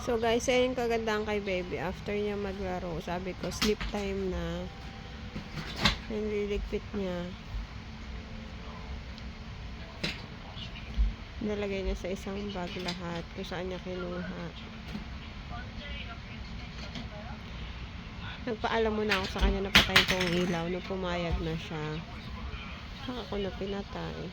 So guys, ayun kagandang kay baby. After niya maglaro, sabi ko, sleep time na. Nililigpit niya. Nalagay niya sa isang bag lahat kung saan niya kinuha. Nagpaalam muna ako sa kanya na patayin ko ang ilaw nung pumayag na siya. Saka ako na pinatay.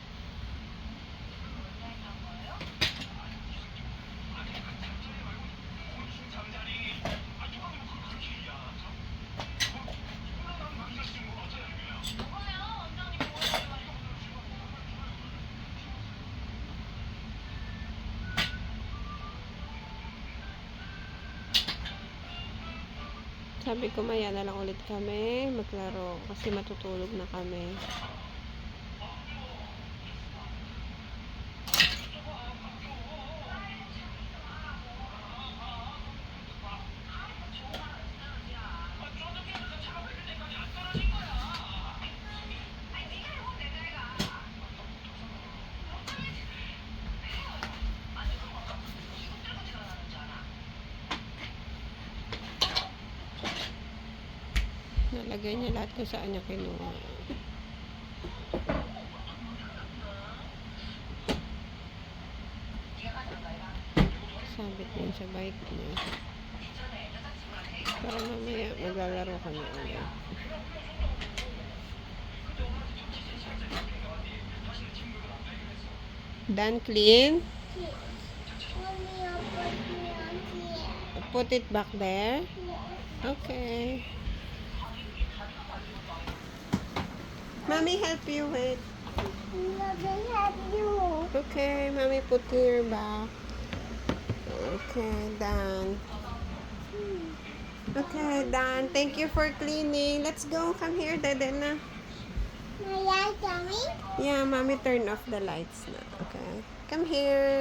Sabi ko maya na lang ulit kami maglaro kasi matutulog na kami. Nalagay niya lahat kung saan niya kinuha. Sabit niya sa bike niya. Para mamaya maglalaro kami ulit. Done clean? Put it back there? Okay. Mommy help you with. Mommy help you. Okay, mommy put here back. Okay, done. Okay, done. Thank you for cleaning. Let's go. Come here, Dede na. May I coming? Yeah, mommy turn off the lights na. Okay. Come here.